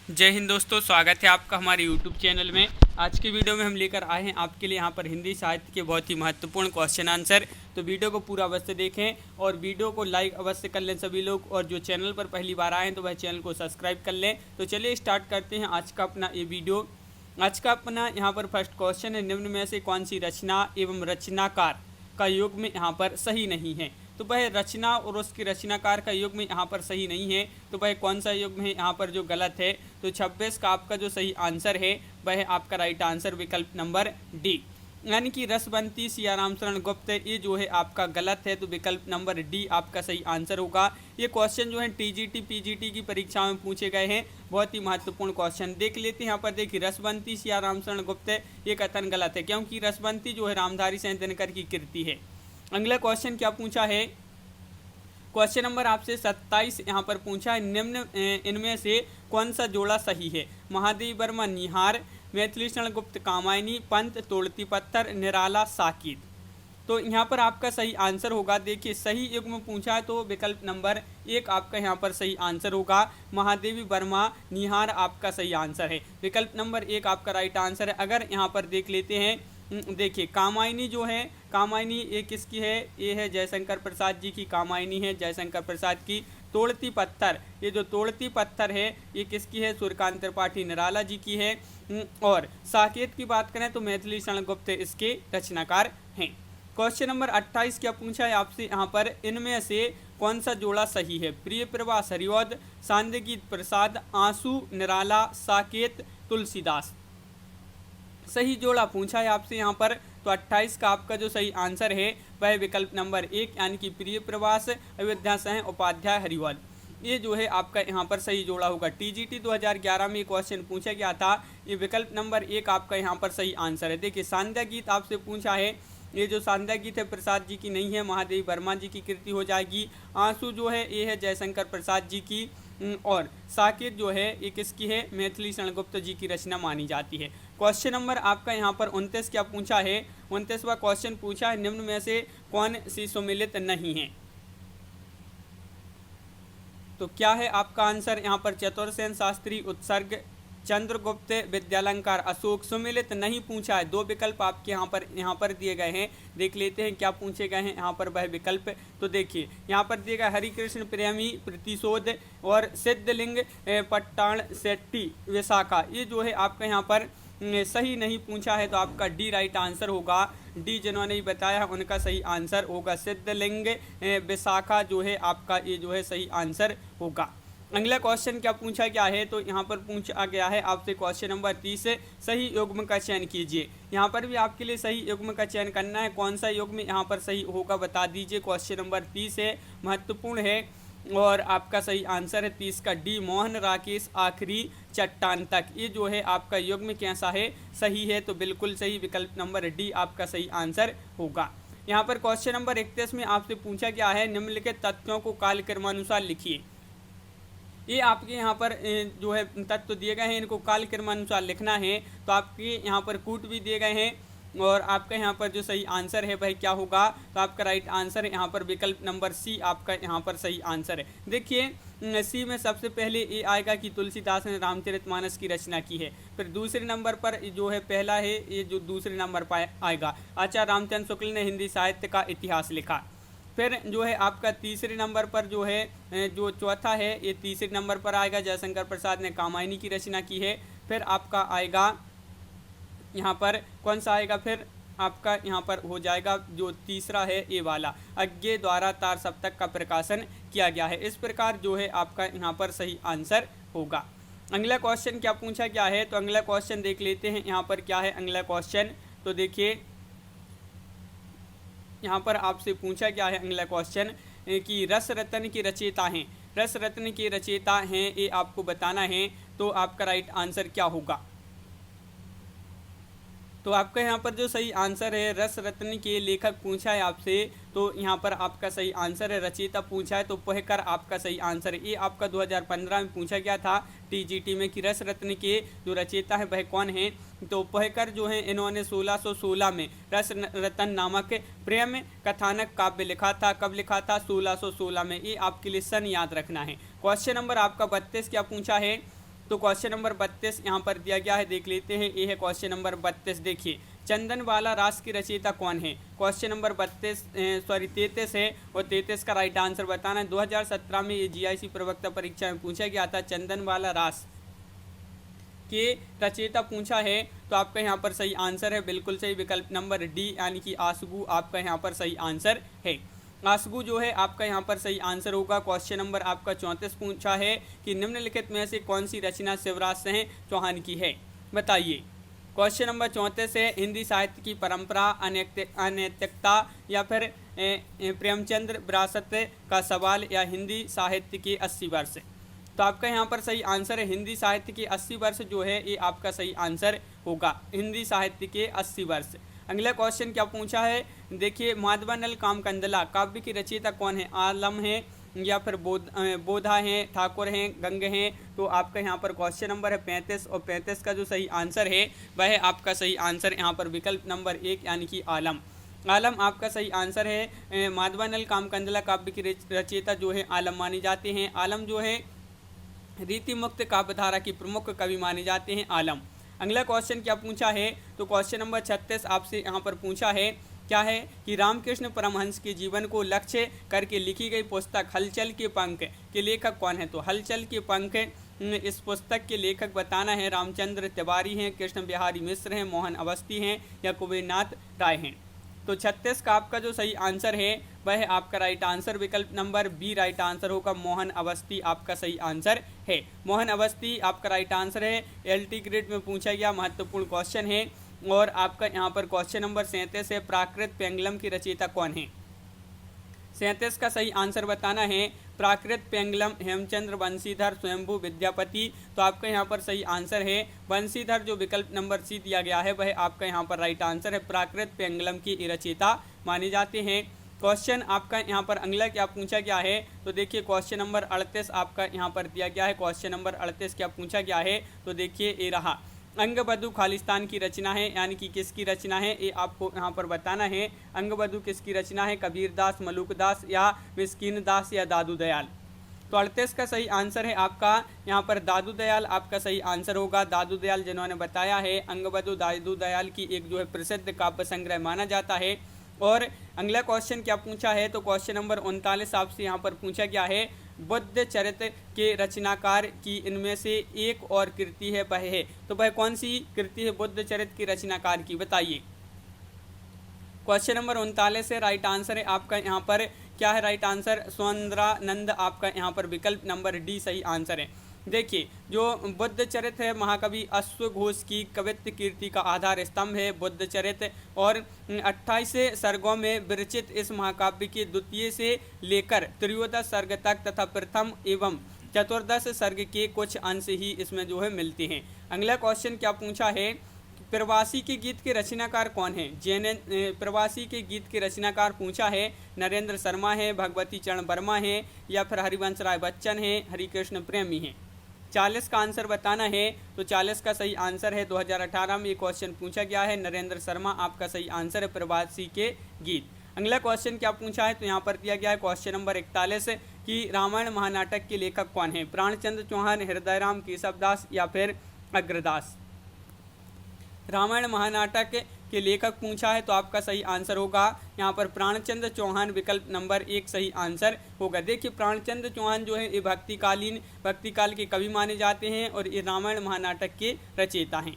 जय हिंद दोस्तों, स्वागत है आपका हमारे YouTube चैनल में। आज की वीडियो में हम लेकर आए हैं आपके लिए यहाँ पर हिंदी साहित्य के बहुत ही महत्वपूर्ण क्वेश्चन आंसर। तो वीडियो को पूरा अवश्य देखें और वीडियो को लाइक अवश्य कर लें सभी लोग, और जो चैनल पर पहली बार आए हैं तो वह चैनल को सब्सक्राइब कर लें। तो चलिए स्टार्ट करते हैं आज का अपना ये वीडियो। आज का अपना यहाँ पर फर्स्ट क्वेश्चन है, निम्न में से कौन सी रचना एवं रचनाकार का युग्म यहाँ पर सही नहीं है। तो वह रचना और उसके रचनाकार का युग्म यहाँ पर सही नहीं है, तो वह कौन सा युग्म है यहाँ पर जो गलत है। तो 26 का आपका जो सही आंसर है वह आपका राइट आंसर विकल्प नंबर डी, यानी कि रसवंती सियाराम शरण गुप्त, ये जो है आपका गलत है। तो विकल्प नंबर डी आपका सही आंसर होगा। ये क्वेश्चन जो है टीजीटी पीजीटी की परीक्षा में पूछे गए हैं, बहुत ही महत्वपूर्ण क्वेश्चन। देख लेते हैं यहाँ पर, देखिए रसवंती सियाराम शरण गुप्त ये कथन गलत है, क्योंकि रसवंती जो है रामधारी सिंह दिनकर की कृति है। अगला क्वेश्चन क्या पूछा है, क्वेश्चन नंबर आपसे 27 यहाँ पर पूछा है, निम्न इनमें से कौन सा जोड़ा सही है। महादेवी वर्मा निहार, मैथिली शरण गुप्त कामायनी, पंत तोड़ती पत्थर, निराला साकित। तो यहाँ पर आपका सही आंसर होगा, देखिए सही युग्म पूछा है तो विकल्प नंबर 1 आपका यहाँ पर सही आंसर होगा। महादेवी वर्मा निहार आपका सही आंसर है, विकल्प नंबर 1 आपका राइट आंसर है। अगर यहाँ पर देख लेते हैं, देखिए कामायनी जो है, कामायनी ये किसकी है, ये है जयशंकर प्रसाद जी की कामायनी है, जयशंकर प्रसाद की। तोड़ती पत्थर, ये जो तोड़ती पत्थर है ये किसकी है, सूर्यकांत त्रिपाठी निराला जी की है। और साकेत की बात करें तो मैथिली शरण गुप्त इसके रचनाकार हैं। क्वेश्चन नंबर 28 क्या पूछा है आपसे यहाँ पर, इनमें से कौन सा जोड़ा सही है। प्रिय प्रवास हरिऔध, सांध्यगीत प्रसाद, आंसू निराला, साकेत तुलसीदास। सही जोड़ा पूछा है आपसे यहाँ पर, तो 28 का आपका जो सही आंसर है वह विकल्प नंबर 1, यानी कि प्रिय प्रवास अयोध्या सह उपाध्याय हरिऔध, ये जो है आपका यहाँ पर सही जोड़ा होगा। टीजीटी 2011 में क्वेश्चन पूछा गया था, ये विकल्प नंबर 1 आपका यहाँ पर सही आंसर है। देखिए सांध्या गीत आपसे पूछा है, ये जो सांध्या गीत है प्रसाद जी की नहीं है, महादेवी वर्मा जी की कृति हो जाएगी। आंसू जो है ये है जयशंकर प्रसाद जी की, और साकेत जो है ये किसकी है, मैथिली शरण गुप्त जी की रचना मानी जाती है। क्वेश्चन नंबर आपका यहाँ पर 29 क्या पूछा है, 29वां क्वेश्चन पूछा है, निम्न में से कौन सी सुमिलित नहीं है। तो क्या है आपका आंसर यहाँ पर, चतुर्सेन शास्त्री, उत्सर्ग, चंद्रगुप्त, विद्यालंकार, अशोक। सुमिलित नहीं पूछा है, 2 विकल्प आपके यहाँ पर दिए गए हैं। देख लेते हैं क्या पूछे गए हैं यहाँ पर वह विकल्प। तो देखिए यहाँ पर दिए गए हरिकृष्ण प्रेमी, प्रतिशोध और सिद्धलिंग पट्टाण शेट्टी विशाखा, ये जो है आपका यहाँ पर सही नहीं पूछा है, तो आपका डी राइट आंसर होगा। डी जिन्होंने ही बताया है उनका सही आंसर होगा सिद्धलिंग विशाखा, जो है आपका ये जो है सही आंसर होगा। अगला क्वेश्चन क्या पूछा गया है, तो यहाँ पर पूछा गया है आपसे क्वेश्चन नंबर 30 से सही युग्म का चयन कीजिए। यहाँ पर भी आपके लिए सही युग्म का चयन करना है, कौन सा युग्म यहाँ पर सही होगा बता दीजिए। क्वेश्चन नंबर 30 है, महत्वपूर्ण है, और आपका सही आंसर है 30 का डी, मोहन राकेश आखिरी चट्टान तक, ये जो है आपका युग्म कैसा है, सही है। तो बिल्कुल सही, विकल्प नंबर डी आपका सही आंसर होगा। यहाँ पर क्वेश्चन नंबर 31 में आपसे पूछा गया है, निम्नलिखित तथ्यों को कालक्रमानुसार लिखिए। ये आपके यहाँ पर जो है तत्व दिए गए हैं, इनको कालक्रमानुसार लिखना है। तो आपके यहाँ पर कूट भी दिए गए हैं, और आपका यहाँ पर जो सही आंसर है वह क्या होगा, तो आपका राइट आंसर है यहाँ पर विकल्प नंबर सी आपका यहाँ पर सही आंसर है। देखिए सी में सबसे पहले ये आएगा कि तुलसीदास ने रामचरितमानस की रचना की है। फिर दूसरे नंबर पर जो है पहला है, ये जो दूसरे नंबर पर आएगा, आचार्य रामचंद्र शुक्ल ने हिंदी साहित्य का इतिहास लिखा। फिर जो है आपका तीसरे नंबर पर जो है जो चौथा है, ये तीसरे नंबर पर आएगा, जयशंकर प्रसाद ने कामायनी की रचना की है। फिर आपका आएगा यहाँ पर कौन सा आएगा, फिर आपका यहाँ पर हो जाएगा जो तीसरा है ये वाला, अज्ञे द्वारा तार सप्तक का प्रकाशन किया गया है। इस प्रकार जो है आपका यहाँ पर सही आंसर होगा। अगला क्वेश्चन क्या पूछा गया है, तो अगला क्वेश्चन देख लेते हैं यहाँ पर क्या है अगला क्वेश्चन। तो देखिए यहाँ पर आपसे पूछा गया है अगला क्वेश्चन कि रस रत्न के रचयिता हैं, रस रत्न के रचयिता हैं ये आपको बताना है। तो आपका राइट आंसर क्या होगा, तो आपका यहाँ पर जो सही आंसर है, रस रत्न के लेखक पूछा है आपसे, तो यहाँ पर आपका सही आंसर है, रचयिता पूछा है तो पोहकर आपका सही आंसर है। ये आपका 2015 में पूछा गया था टीजीटी में कि रस रत्न के जो रचयिता है वह कौन है। तो पोहकर जो है इन्होंने 1616 में रस रत्न नामक प्रेम कथानक काव्य लिखा था। कब लिखा था, 1616 में। ये आपके लिए सन याद रखना है। क्वेश्चन नंबर आपका 32 क्या पूछा है, तो क्वेश्चन नंबर 32 यहाँ पर दिया गया है, देख लेते हैं। ये है क्वेश्चन नंबर 32। देखिए, चंदनवाला रास की रचयिता कौन है? क्वेश्चन नंबर 33 है, और 33 का राइट आंसर बताना है। 2017 में ये जीआईसी प्रवक्ता परीक्षा में पूछा गया था, चंदनवाला रास के रचयिता पूछा है। तो आपका यहाँ पर सही आंसर है, बिल्कुल सही, विकल्प नंबर डी यानी कि आसगू आपका यहाँ पर सही आंसर है। आसगू जो है आपका यहाँ पर सही आंसर होगा। क्वेश्चन नंबर आपका 34 पूछा है कि निम्नलिखित में से कौन सी रचना शिवराज सिंह चौहान की है, बताइए। क्वेश्चन नंबर 34 है, हिंदी साहित्य की परंपरा, अनैतिकता या फिर प्रेमचंद्र विरासत का सवाल, या हिंदी साहित्य के 80 वर्ष। तो आपका यहाँ पर सही आंसर है हिंदी साहित्य के 80 वर्ष जो है ये आपका सही आंसर होगा, हिंदी साहित्य के 80 वर्ष। अगला क्वेश्चन क्या पूछा है, देखिए, माधवानल कामकंदला काव्य की रचयिता कौन है? आलम है या फिर बोधा हैं, ठाकुर हैं, गंग हैं। तो आपका यहाँ पर क्वेश्चन नंबर है 35, और 35 का जो सही आंसर है वह आपका सही आंसर यहाँ पर विकल्प नंबर 1 यानी कि आलम। आलम आपका सही आंसर है। माधवानल कामकंदला काव्य की रचयिता जो है आलम माने जाते हैं। आलम जो है रीति मुक्त काव्यधारा की प्रमुख कवि माने जाते हैं, आलम। अगला क्वेश्चन क्या पूछा है, तो क्वेश्चन नंबर 36 आपसे यहाँ पर पूछा है, क्या है कि रामकृष्ण परमहंस के जीवन को लक्ष्य करके लिखी गई पुस्तक हलचल के पंख के लेखक कौन है? तो हलचल के पंख इस पुस्तक के लेखक बताना है। रामचंद्र तिवारी हैं, कृष्ण बिहारी मिश्र हैं, मोहन अवस्थी हैं, या कुबेरनाथ राय हैं। तो 36 का आपका जो सही आंसर है वह आपका राइट आंसर विकल्प नंबर बी राइट आंसर होगा, मोहन अवस्थी आपका सही आंसर है। मोहन अवस्थी आपका राइट आंसर है। एलटी ग्रेड में पूछा गया महत्वपूर्ण क्वेश्चन है। और आपका यहाँ पर क्वेश्चन नंबर 37 है, प्राकृत पेंगलम की रचयिता कौन है? 37 का सही आंसर बताना है। प्राकृत पेंगलम हेमचंद्र बंशीधर स्वयंभू विद्यापति। तो आपका यहाँ पर सही आंसर है बंशीधर, जो विकल्प नंबर सी दिया गया है वह आपका यहाँ पर राइट आंसर है। प्राकृत पेंगलम की रचयिता माने जाते हैं। क्वेश्चन आपका यहाँ पर अगला क्या पूछा गया है, तो देखिए क्वेश्चन नंबर 38 आपका यहाँ पर दिया गया है। क्वेश्चन नंबर 38 क्या पूछा गया है, तो देखिए ये रहा, अंगबधु खालिस्तान की रचना है, यानी कि किसकी रचना है ये आपको यहाँ पर बताना है। अंगबधु किसकी रचना है? कबीर दास, मलूक दास, या मिस्कीन दास, या दादू दयाल। तो 38 का सही आंसर है आपका यहाँ पर दादू दयाल आपका सही आंसर होगा। दादू दयाल जिन्होंने बताया है, अंगबधु दादू दयाल की एक जो है प्रसिद्ध काव्य संग्रह माना जाता है। और अगला क्वेश्चन क्या पूछा है, तो क्वेश्चन नंबर 39 आपसे यहाँ पर पूछा गया है, बुद्ध चरित्र के रचनाकार की इनमें से एक और कृति है, वह है। तो वह कौन सी कृति है बुद्ध चरित्र के रचनाकार की, बताइए। क्वेश्चन नंबर 39 है, राइट आंसर है आपका यहाँ पर क्या है? राइट आंसर स्वतंत्रानंद आपका यहाँ पर विकल्प नंबर डी सही आंसर है। देखिए, जो बुद्ध चरित्र है महाकवि अश्वघोष की कवित्व कीर्ति का आधार स्तंभ है बुद्ध चरित्र, और 28 सर्गों में विरचित इस महाकाव्य के द्वितीय से लेकर त्रयोदश सर्ग तक तथा प्रथम एवं चतुर्दश सर्ग के कुछ अंश ही इसमें जो है मिलते हैं। अगला क्वेश्चन क्या पूछा है, प्रवासी के गीत के रचनाकार कौन है? प्रवासी के गीत के रचनाकार पूछा है, नरेंद्र शर्मा है, भगवती चरण वर्मा है, या फिर हरिवंश राय बच्चन है, हरिकृष्ण प्रेमी है। 40 का आंसर बताना है। तो 40 का सही आंसर है 2018 में ये क्वेश्चन पूछा गया है, नरेंद्र शर्मा आपका सही आंसर है प्रवासी के गीत। अगला क्वेश्चन क्या पूछा है, तो यहाँ पर दिया गया है क्वेश्चन नंबर 41 कि रामायण महानाटक के लेखक कौन है? प्राणचंद्र चौहान, हृदयराम केशवदास, या फिर अग्रदास। रामायण महानाटक के लेखक पूछा है, तो आपका सही आंसर होगा यहाँ पर प्राणचंद्र चौहान विकल्प नंबर 1 सही आंसर होगा। देखिए, प्राणचंद्र चौहान जो है ये भक्तिकाल के कवि माने जाते हैं, और ये रामायण महानाटक के रचयिता हैं।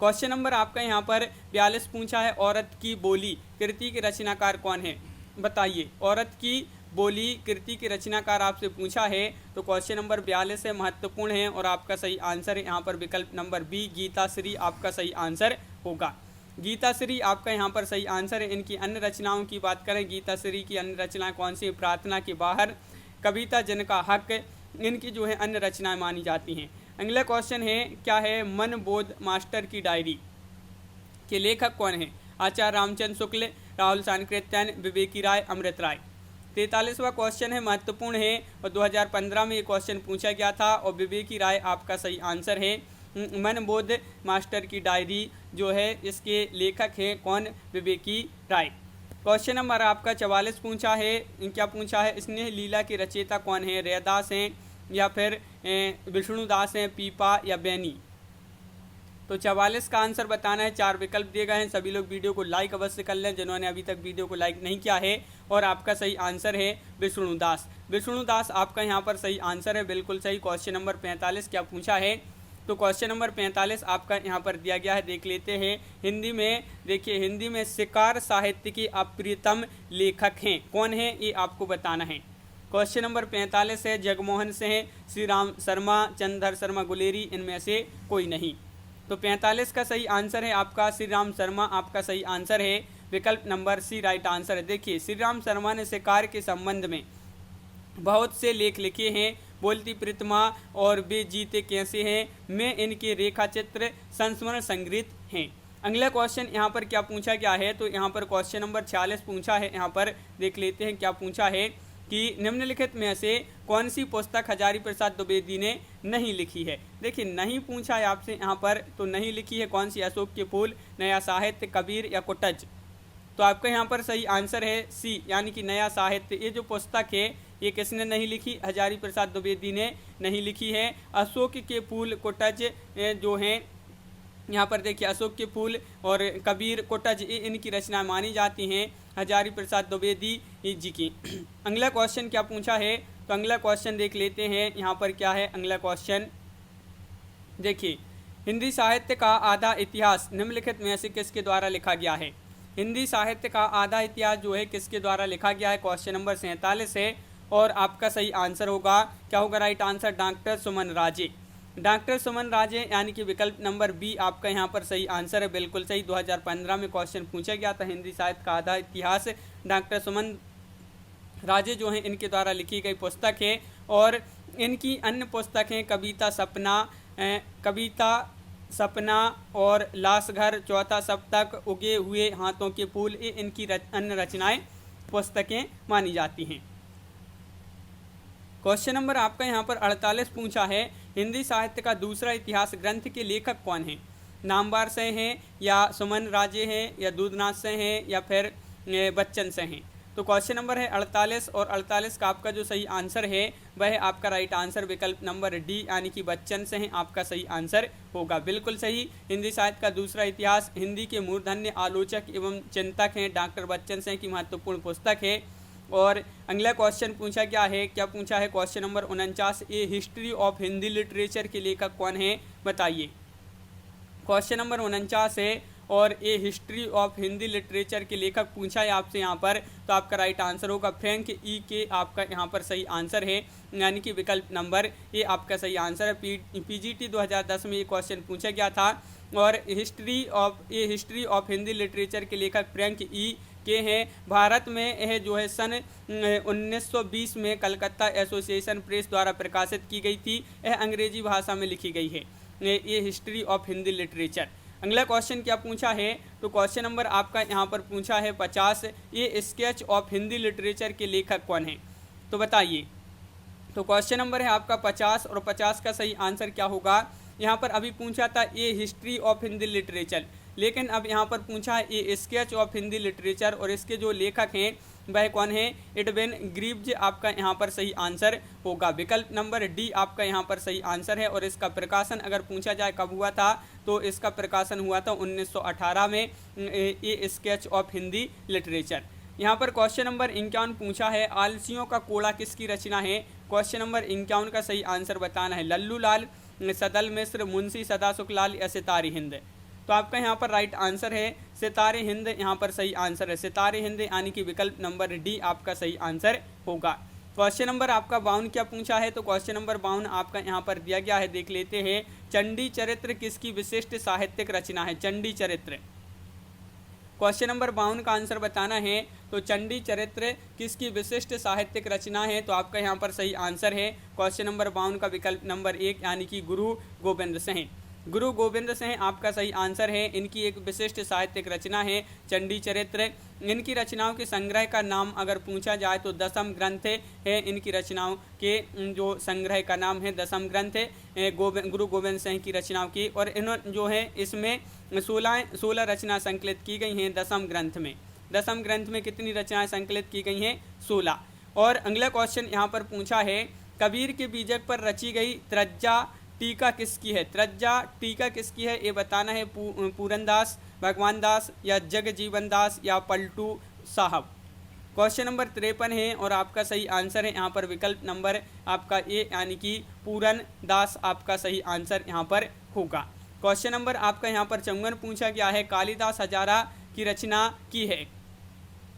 क्वेश्चन नंबर आपका यहाँ पर 42 पूछा है, औरत की बोली कृति के रचनाकार कौन है? बताइए। औरत की बोली कृति के रचनाकार आपसे पूछा है, तो क्वेश्चन नंबर 42 है, महत्वपूर्ण है, और आपका सही आंसर है यहाँ पर विकल्प नंबर बी गीताश्री आपका सही आंसर होगा। गीताश्री आपका यहाँ पर सही आंसर है। इनकी अन्य रचनाओं की बात करें, गीताश्री की अन्य रचनाएं कौन सी? प्रार्थना के बाहर, कविता जिनका हक, इनकी जो है अन्य रचनाएं मानी जाती हैं। अगला क्वेश्चन है क्या है, मन बोध मास्टर की डायरी के लेखक कौन है? आचार्य रामचंद्र शुक्ल, राहुल सांकृत्यायन, विवेकी राय, अमृत राय। 43वां क्वेश्चन है, महत्वपूर्ण है, और 2015 में ये क्वेश्चन पूछा गया था, और विवेकी राय आपका सही आंसर है। मनबोध मास्टर की डायरी जो है इसके लेखक हैं कौन? विवेकी राय। क्वेश्चन नंबर आपका 44 पूछा है, क्या पूछा है, स्नेह लीला के रचयिता कौन है? रैदास हैं, या फिर विष्णुदास हैं, पीपा या बैनी। तो 44 का आंसर बताना है। 4 विकल्प दिए गए हैं। सभी लोग वीडियो को लाइक अवश्य कर लें जिन्होंने अभी तक वीडियो को लाइक नहीं किया है। और आपका सही आंसर है विष्णुदास। विष्णुदास आपका यहाँ पर सही आंसर है, बिल्कुल सही। क्वेश्चन नंबर 45 क्या पूछा है? तो क्वेश्चन नंबर 45 आपका यहाँ पर दिया गया है, देख लेते हैं। हिंदी में देखिए, हिंदी में शिकार साहित्य के अप्रियतम लेखक हैं, कौन है ये आपको बताना है। क्वेश्चन नंबर 45 है, जगमोहन सिंह, श्री राम शर्मा, चंद्रधर शर्मा गुलेरी, इनमें से कोई नहीं। तो 45 का सही आंसर है आपका श्री राम शर्मा, आपका सही आंसर है। विकल्प नंबर सी राइट आंसर है। देखिए, श्री राम शर्मा ने शिकार के संबंध में बहुत से लेख लिखे हैं। बोलती प्रतिमा और वे जीते कैसे हैं में इनके रेखा चित्र संस्मरण संग्रहित हैं। अगला क्वेश्चन यहाँ पर क्या पूछा गया है? तो यहाँ पर क्वेश्चन नंबर 46 पूछा है। यहाँ पर देख लेते हैं क्या पूछा है कि निम्नलिखित में से कौन सी पुस्तक हजारी प्रसाद द्विवेदी ने नहीं लिखी है। देखिए, नहीं पूछा है आपसे यहाँ पर, तो नहीं लिखी है कौन सी? अशोक के फूल, नया साहित्य, कबीर या कुटज। तो आपका यहाँ पर सही आंसर है सी, यानी कि नया साहित्य। ये जो पुस्तक है ये किसने नहीं लिखी? हजारी प्रसाद द्विवेदी ने नहीं लिखी है। अशोक के फूल, कुटज जो हैं यहाँ पर देखिए, अशोक के फूल और कबीर, कुटज, ये इनकी रचना मानी जाती हैं हजारी प्रसाद द्विवेदी जी की। अगला क्वेश्चन क्या पूछा है? तो अगला क्वेश्चन देख लेते हैं यहाँ पर क्या है अगला क्वेश्चन। देखिए, हिंदी साहित्य का आधा इतिहास निम्नलिखित में से किसके द्वारा लिखा गया है? हिंदी साहित्य का आधा इतिहास जो है किसके द्वारा लिखा गया है? क्वेश्चन नंबर 47 है। और आपका सही आंसर होगा, क्या होगा राइट आंसर? डॉक्टर सुमन राजे। डॉक्टर सुमन राजे, यानी कि विकल्प नंबर बी आपका यहाँ पर सही आंसर है, बिल्कुल सही। 2015 में क्वेश्चन पूछा गया था, हिंदी साहित्य का आधा इतिहास डॉक्टर सुमन राजे जो हैं इनके द्वारा लिखी गई पुस्तक है। और इनकी अन्य पुस्तकें कविता सपना और लाशघर, चौथा सप्तक, उगे हुए हाथों के फूल, ये इनकी अन्य रचनाएं पुस्तकें मानी जाती हैं। क्वेश्चन नंबर आपका यहाँ पर 48 पूछा है, हिंदी साहित्य का दूसरा इतिहास ग्रंथ के लेखक कौन हैं? नामवर से हैं या सुमन राजे हैं या दूधनाथ से हैं या फिर बच्चन से हैं? तो क्वेश्चन नंबर है 48 और 48 का आपका जो सही आंसर है वह है आपका राइट आंसर विकल्प नंबर डी, यानी कि बच्चन से हैं, आपका सही आंसर होगा, बिल्कुल सही। हिंदी साहित्य का दूसरा इतिहास हिंदी के मूर्धन्य आलोचक एवं चिंतक हैं डॉक्टर बच्चन से की महत्वपूर्ण पुस्तक है। और अगला क्वेश्चन पूछा क्या है? क्या पूछा है? Question number 49, A history of Hindi literature के लेखक कौन है बताइए। क्वेश्चन नंबर 49 है और ए हिस्ट्री ऑफ हिंदी लिटरेचर के लेखक पूछा है आपसे यहाँ पर, तो आपका राइट आंसर होगा फ्रैंक ई के, आपका यहाँ पर सही आंसर है, यानी कि विकल्प नंबर ए आपका सही आंसर है। पीजीटी 2010 में ये क्वेश्चन पूछा गया था। और हिस्ट्री ऑफ हिंदी लिटरेचर के लेखक फ्रैंक ई के हैं। भारत में यह जो है सन 1920 में कलकत्ता एसोसिएशन प्रेस द्वारा प्रकाशित की गई थी। यह अंग्रेजी भाषा में लिखी गई है, ये हिस्ट्री ऑफ हिंदी लिटरेचर। अगला क्वेश्चन क्या पूछा है? तो क्वेश्चन नंबर आपका यहाँ पर पूछा है 50, ये स्केच ऑफ हिंदी लिटरेचर के लेखक कौन है तो बताइए। तो क्वेश्चन नंबर है आपका 50 और 50 का सही आंसर क्या होगा? यहाँ पर अभी पूछा था ये हिस्ट्री ऑफ हिंदी लिटरेचर, लेकिन अब यहाँ पर पूछा है ये स्केच ऑफ हिंदी लिटरेचर और इसके जो लेखक हैं वह कौन है? एडविन ग्रीव्ज, आपका यहाँ पर सही आंसर होगा, विकल्प नंबर डी आपका यहाँ पर सही आंसर है। और इसका प्रकाशन अगर पूछा जाए कब हुआ था, तो इसका प्रकाशन हुआ था 1918 में, ये स्केच ऑफ हिंदी लिटरेचर। यहाँ पर क्वेश्चन नंबर 51 पूछा है, आलसियों का कोड़ा किसकी रचना है? क्वेश्चन नंबर 51 का सही आंसर बताना है। लल्लू लाल, सदल मिश्र, मुंशी सदाशुक लाल या सितारी हिंद? तो आपका यहाँ पर राइट आंसर है सितारे हिंद, यहाँ पर सही आंसर है सितारे हिंद, यानी कि विकल्प नंबर डी आपका सही आंसर होगा। क्वेश्चन नंबर आपका 52 क्या पूछा है? तो क्वेश्चन नंबर 52 आपका यहाँ पर दिया गया है, देख लेते हैं। चंडी चरित्र किसकी विशिष्ट साहित्यिक रचना है? चंडी चरित्र, क्वेश्चन नंबर 52 का आंसर बताना है। तो चंडी चरित्र किसकी विशिष्ट साहित्यिक रचना है? तो आपका यहाँ पर सही आंसर है क्वेश्चन नंबर 52 का विकल्प नंबर 1, यानी कि गुरु गोविंद सिंह। गुरु गोविंद सिंह आपका सही आंसर है। इनकी एक विशिष्ट साहित्यिक रचना है चंडी चरित्र। इनकी रचनाओं के संग्रह का नाम अगर पूछा जाए तो दसम ग्रंथ है। इनकी रचनाओं के जो संग्रह का नाम है दसम ग्रंथ है गुरु गोविंद सिंह की रचनाओं की। और इन्होंने जो है इसमें 16 रचना संकलित की गई हैं दसम ग्रंथ में। दसम ग्रंथ में कितनी रचनाएं संकलित की गई हैं? 16। और अगला क्वेश्चन यहाँ पर पूछा है कबीर के बीजक पर रची गई त्रज्जा टीका किसकी है? त्रज्जा टीका किसकी है ये बताना है। पूरनदास, भगवान दास या जगजीवन दास या पलटू साहब। क्वेश्चन नंबर 53 है और आपका सही आंसर है यहाँ पर विकल्प नंबर आपका ए यानी कि पूरन दास आपका सही आंसर यहाँ पर होगा। क्वेश्चन नंबर आपका यहाँ पर 54 पूछा गया है, कालिदास हजारा की रचना की है?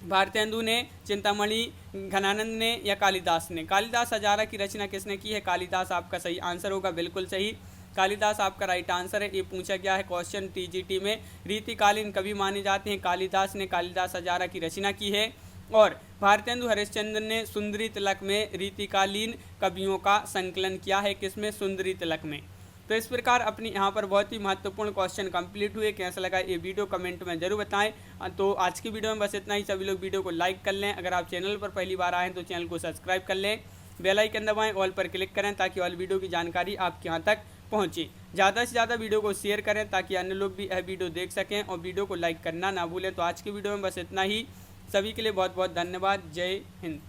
भारतेंदु ने, चिंतामणि, घनानंद ने या कालिदास ने? कालिदास हजारा की रचना किसने की है? कालिदास आपका सही आंसर होगा, बिल्कुल सही, कालिदास आपका राइट आंसर है। ये पूछा गया है क्वेश्चन टीजीटी में। रीतिकालीन कवि माने जाते हैं कालिदास ने कालिदास हजारा की रचना की है और भारतेंदु हरिश्चंद्र ने सुंदरी तिलक में रीतिकालीन कवियों का संकलन किया है। किसमें? सुंदरी तिलक में। तो इस प्रकार अपनी यहाँ पर बहुत ही महत्वपूर्ण क्वेश्चन कंप्लीट हुए। कैसा लगा ये वीडियो कमेंट में जरूर बताएं। तो आज की वीडियो में बस इतना ही। सभी लोग वीडियो को लाइक कर लें। अगर आप चैनल पर पहली बार आए हैं तो चैनल को सब्सक्राइब कर लें, बेल आइकन दबाएं, ऑल पर क्लिक करें ताकि ऑल वीडियो की जानकारी आपके यहाँ तक पहुँचे। ज़्यादा से ज़्यादा वीडियो को शेयर करें ताकि अन्य लोग भी यह वीडियो देख सकें और वीडियो को लाइक करना ना भूलें। तो आज की वीडियो में बस इतना ही। सभी के लिए बहुत बहुत धन्यवाद। जय हिंद।